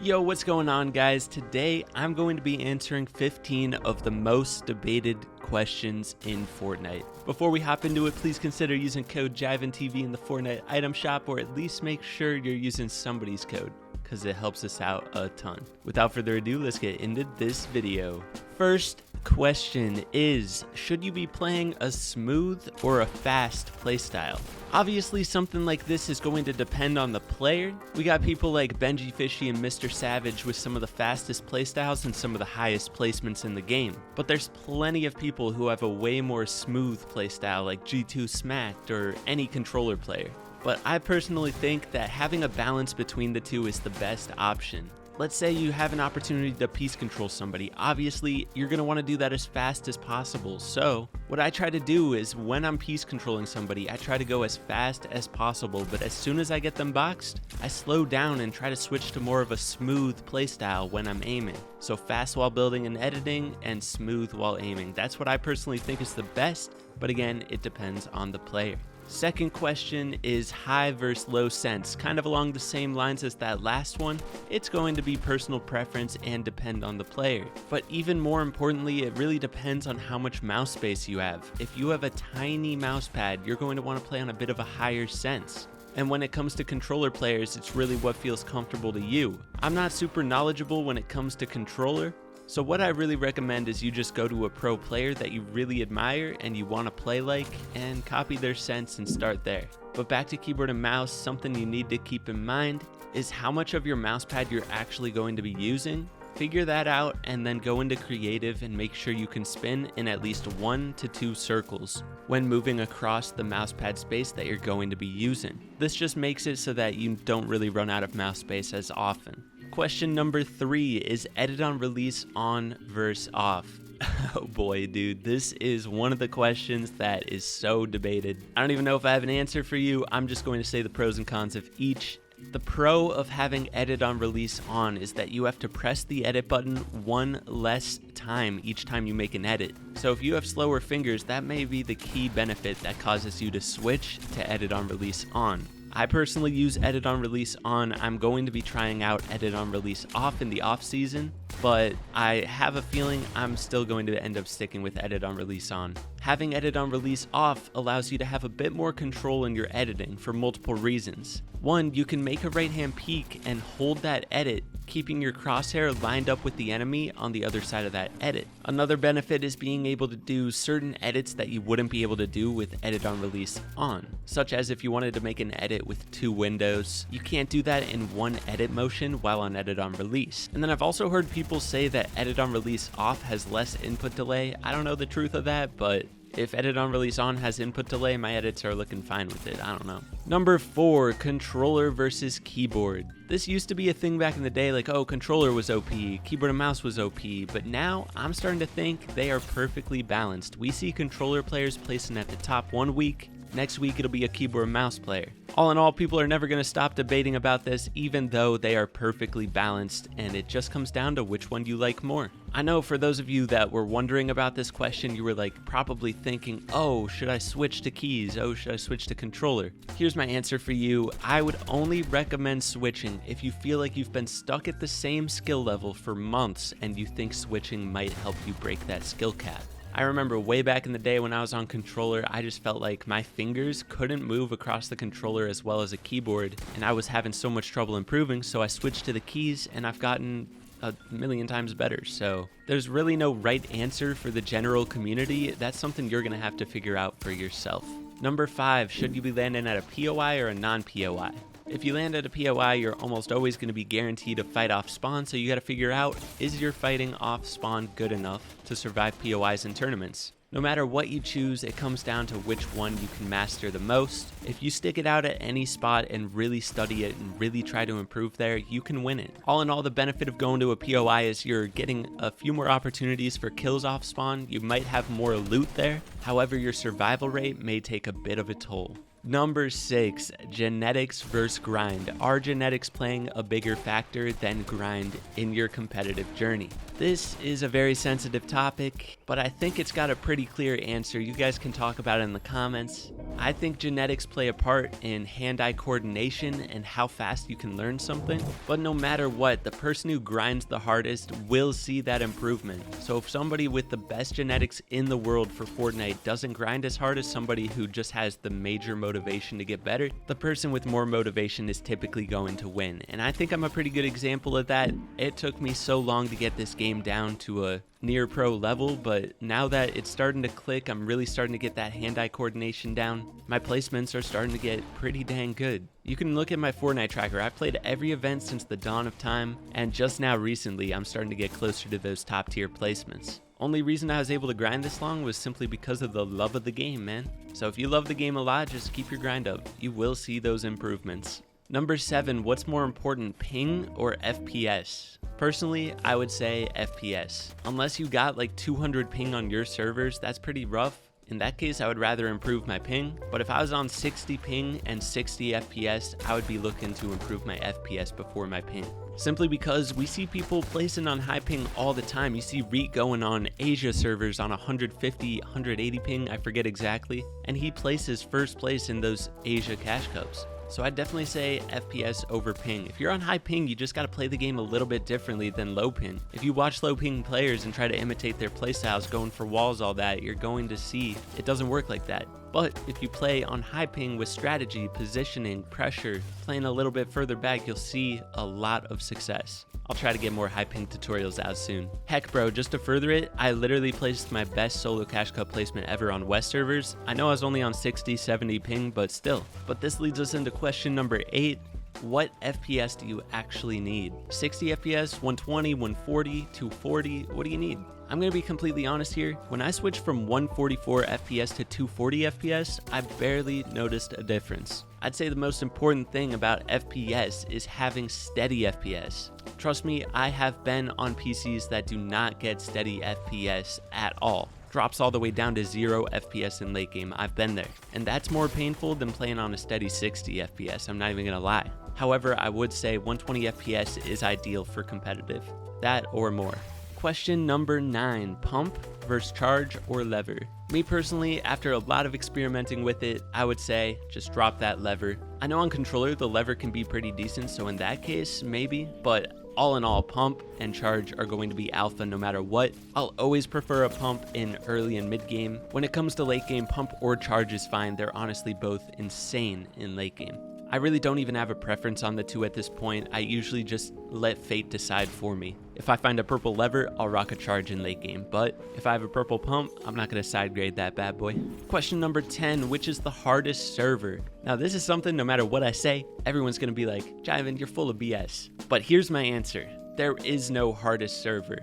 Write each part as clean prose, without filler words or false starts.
Yo, what's going on, guys? Today I'm going to be answering 15 of the most debated questions in Fortnite. Before we hop into it, please consider using code JivenTV in the Fortnite item shop, or at least make sure you're using somebody's code, because it helps us out a ton. Without further ado, let's get into this video. First question is, should you be playing a smooth or a fast playstyle? Obviously, something like this is going to depend on the player. We got people like Benji Fishy and Mr. Savage with some of the fastest playstyles and some of the highest placements in the game. But there's plenty of people who have a way more smooth playstyle like G2 Smacked or any controller player. But I personally think that having a balance between the two is the best option. Let's say you have an opportunity to piece control somebody. Obviously, you're going to want to do that as fast as possible. So what I try to do is when I'm piece controlling somebody, I try to go as fast as possible. But as soon as I get them boxed, I slow down and try to switch to more of a smooth playstyle when I'm aiming. So fast while building and editing and smooth while aiming. That's what I personally think is the best. But again, it depends on the player. Second question is high versus low sense. Kind of along the same lines as that last one. It's going to be personal preference and depend on the player. But even more importantly, it really depends on how much mouse space you have. If you have a tiny mouse pad, you're going to want to play on a bit of a higher sense. And when it comes to controller players, it's really what feels comfortable to you. I'm not super knowledgeable when it comes to controller, so what I really recommend is you just go to a pro player that you really admire and you want to play like, and copy their sense and start there. But back to keyboard and mouse, something you need to keep in mind is how much of your mouse pad you're actually going to be using. Figure that out and then go into creative and make sure you can spin in at least 1 to 2 circles when moving across the mouse pad space that you're going to be using. This just makes it so that you don't really run out of mouse space as often. Question number 3 is edit on release on versus off. Oh boy, dude, this is one of the questions that is so debated. I don't even know if I have an answer for you. I'm just going to say the pros and cons of each. The pro of having edit on release on is that you have to press the edit button one less time each time you make an edit. So if you have slower fingers, that may be the key benefit that causes you to switch to edit on release on. I personally use edit on release on. I'm going to be trying out edit on release off in the off season, but I have a feeling I'm still going to end up sticking with edit on release on. Having edit on release off allows you to have a bit more control in your editing for multiple reasons. One, you can make a right hand peek and hold that edit, keeping your crosshair lined up with the enemy on the other side of that edit. Another benefit is being able to do certain edits that you wouldn't be able to do with edit on release on, such as if you wanted to make an edit with 2 windows, you can't do that in one edit motion while on edit on release. And then I've also heard people say that edit on release off has less input delay. I don't know the truth of that, but if edit on release on has input delay, my edits are looking fine with it. I don't know. Number 4, controller versus keyboard. This used to be a thing back in the day, like, oh, controller was OP, keyboard and mouse was OP, but now I'm starting to think they are perfectly balanced. We see controller players placing at the top one week, next week it'll be a keyboard and mouse player. All in all, people are never going to stop debating about this, even though they are perfectly balanced, and it just comes down to which one you like more. I know for those of you that were wondering about this question, you were like probably thinking, oh, should I switch to keys? Oh, should I switch to controller? Here's my answer for you. I would only recommend switching if you feel like you've been stuck at the same skill level for months and you think switching might help you break that skill cap. I remember way back in the day when I was on controller, I just felt like my fingers couldn't move across the controller as well as a keyboard, and I was having so much trouble improving, so I switched to the keys and I've gotten a million times better. So there's really no right answer for the general community. That's something you're gonna have to figure out for yourself. Number 5, should you be landing at a POI or a non-POI? If you land at a POI, you're almost always going to be guaranteed to fight off spawn, so you got to figure out, is your fighting off spawn good enough to survive POIs in tournaments? No matter what you choose, it comes down to which one you can master the most. If you stick it out at any spot and really study it and really try to improve there, you can win it. All in all, the benefit of going to a POI is you're getting a few more opportunities for kills off spawn. You might have more loot there. However, your survival rate may take a bit of a toll. Number 6, genetics versus grind. Are genetics playing a bigger factor than grind in your competitive journey? This is a very sensitive topic, but I think it's got a pretty clear answer. You guys can talk about it in the comments. I think genetics play a part in hand-eye coordination and how fast you can learn something, but no matter what, the person who grinds the hardest will see that improvement. So if somebody with the best genetics in the world for Fortnite doesn't grind as hard as somebody who just has the major motivation to get better, the person with more motivation is typically going to win. And I think I'm a pretty good example of that. It took me so long to get this game down to a near pro level, but now that it's starting to click, I'm really starting to get that hand-eye coordination down. My placements are starting to get pretty dang good. You can look at my Fortnite tracker. I've played every event since the dawn of time, and just now recently I'm starting to get closer to those top tier placements. Only reason I was able to grind this long was simply because of the love of the game, man. So if you love the game a lot, just keep your grind up. You will see those improvements. Number 7, what's more important, ping or FPS? Personally, I would say FPS. Unless you got like 200 ping on your servers, that's pretty rough. In that case, I would rather improve my ping, but if I was on 60 ping and 60 FPS, I would be looking to improve my FPS before my ping. Simply because we see people placing on high ping all the time. You see Reet going on Asia servers on 150, 180 ping, I forget exactly, and he places first place in those Asia Cash Cups. So I'd definitely say FPS over ping. If you're on high ping, you just gotta play the game a little bit differently than low ping. If you watch low ping players and try to imitate their playstyles, going for walls, all that, you're going to see it doesn't work like that. But if you play on high ping with strategy, positioning, pressure, playing a little bit further back, you'll see a lot of success. I'll try to get more high ping tutorials out soon. Heck bro, just to further it, I literally placed my best solo cash cup placement ever on West servers. I know I was only on 60, 70 ping, but still. But this leads us into question number 8. What FPS do you actually need? 60 FPS, 120, 140, 240, what do you need? I'm gonna be completely honest here. When I switched from 144 FPS to 240 FPS, I barely noticed a difference. I'd say the most important thing about FPS is having steady FPS. Trust me, I have been on PCs that do not get steady FPS at all. Drops all the way down to 0 FPS in late game. I've been there. And that's more painful than playing on a steady 60 FPS, I'm not even gonna lie. However, I would say 120 FPS is ideal for competitive. That or more. Question number 9, pump versus charge or lever? Me personally, after a lot of experimenting with it, I would say just drop that lever. I know on controller the lever can be pretty decent, so in that case, maybe, but all in all, pump and charge are going to be alpha no matter what. I'll always prefer a pump in early and mid game. When it comes to late game, pump or charge is fine. They're honestly both insane in late game. I really don't even have a preference on the two at this point. I usually just let fate decide for me. If I find a purple lever, I'll rock a charge in late game, but if I have a purple pump, I'm not gonna side grade that bad boy. Question number 10, which is the hardest server? Now this is something, no matter what I say, everyone's gonna be like, Jiven, you're full of BS. But here's my answer. There is no hardest server.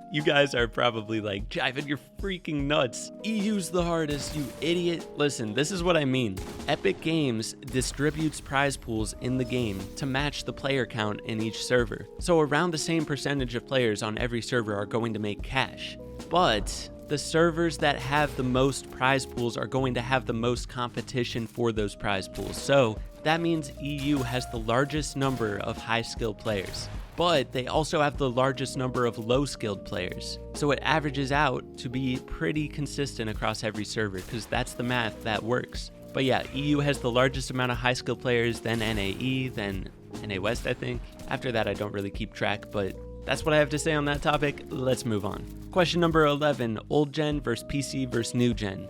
You guys are probably like, Jiven, you're freaking nuts. EU's the hardest, you idiot. Listen, this is what I mean. Epic Games distributes prize pools in the game to match the player count in each server. So around the same percentage of players on every server are going to make cash. But the servers that have the most prize pools are going to have the most competition for those prize pools. So that means EU has the largest number of high-skilled players. But they also have the largest number of low-skilled players. So it averages out to be pretty consistent across every server, because that's the math that works. But yeah, EU has the largest amount of high-skilled players, then NAE, then NA West, I think. After that, I don't really keep track, but that's what I have to say on that topic. Let's move on. Question number 11, old gen versus PC versus new gen.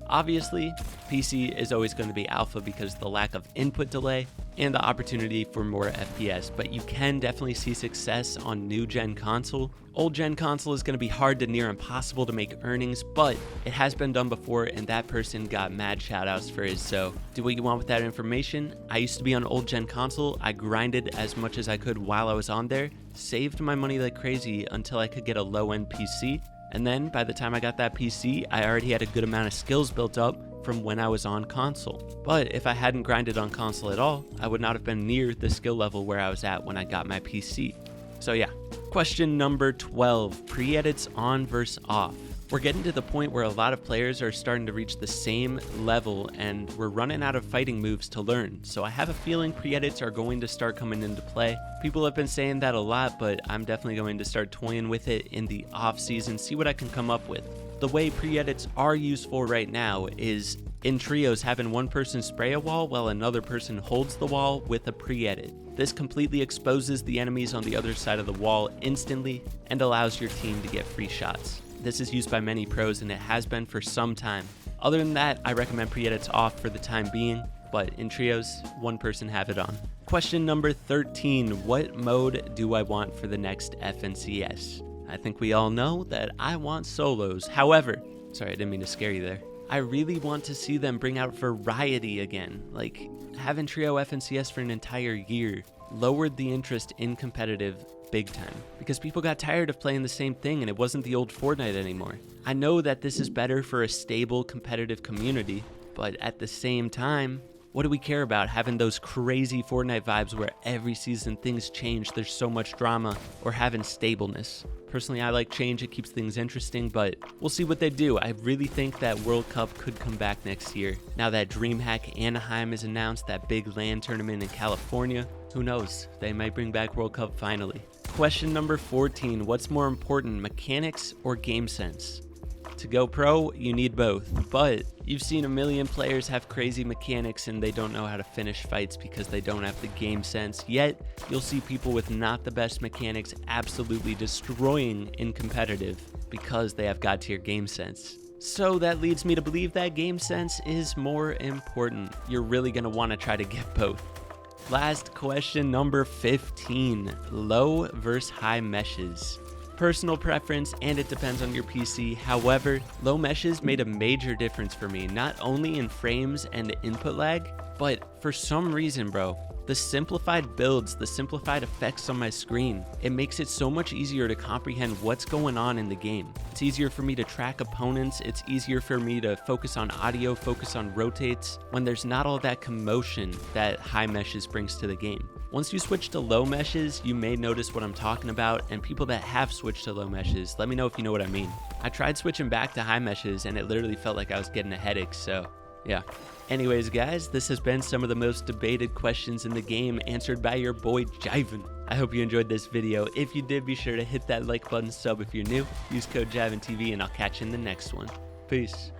Obviously, PC is always going to be alpha because of the lack of input delay and the opportunity for more FPS, but you can definitely see success on new gen console. Old gen console is going to be hard to near impossible to make earnings, but it has been done before and that person got mad shoutouts for it, so do what you want with that information. I used to be on old gen console. I grinded as much as I could while I was on there, saved my money like crazy until I could get a low-end PC. And then by the time I got that PC, I already had a good amount of skills built up from when I was on console. But if I hadn't grinded on console at all, I would not have been near the skill level where I was at when I got my PC. So yeah. Question number 12, pre-edits on versus off. We're getting to the point where a lot of players are starting to reach the same level and we're running out of fighting moves to learn. So I have a feeling pre-edits are going to start coming into play. People have been saying that a lot, but I'm definitely going to start toying with it in the off season, see what I can come up with. The way pre-edits are useful right now is In trios, having one person spray a wall while another person holds the wall with a pre-edit. This completely exposes the enemies on the other side of the wall instantly and allows your team to get free shots. This is used by many pros and it has been for some time. Other than that, I recommend pre-edits off for the time being, but in trios, one person have it on. Question number 13, what mode do I want for the next FNCS? I think we all know that I want solos. However, sorry, I didn't mean to scare you there. I really want to see them bring out variety again. Like, having trio FNCS for an entire year lowered the interest in competitive big time because people got tired of playing the same thing and it wasn't the old Fortnite anymore. I know that this is better for a stable competitive community, but at the same time, what do we care about having those crazy Fortnite vibes where every season things change, there's so much drama, or having stableness? Personally, I like change, it keeps things interesting, but we'll see what they do. I really think that World Cup could come back next year. Now that DreamHack Anaheim is announced, that big LAN tournament in California, who knows? They might bring back World Cup finally. Question number 14, what's more important, mechanics or game sense? To go pro, you need both, but you've seen a million players have crazy mechanics and they don't know how to finish fights because they don't have the game sense, yet you'll see people with not the best mechanics absolutely destroying in competitive because they have god tier game sense. So that leads me to believe that game sense is more important. You're really going to want to try to get both. Last question, number 15, low versus high meshes. Personal preference, and it depends on your PC. However, low meshes made a major difference for me, not only in frames and input lag, but for some reason, bro, the simplified builds, the simplified effects on my screen, it makes it so much easier to comprehend what's going on in the game. It's easier for me to track opponents, it's easier for me to focus on audio, focus on rotates, when there's not all that commotion that high meshes brings to the game. Once you switch to low meshes, you may notice what I'm talking about, and people that have switched to low meshes, let me know if you know what I mean. I tried switching back to high meshes and it literally felt like I was getting a headache, so yeah. Anyways, guys, this has been some of the most debated questions in the game answered by your boy Jiven. I hope you enjoyed this video. If you did, be sure to hit that like button, sub if you're new, use code JivenTV, and I'll catch you in the next one. Peace.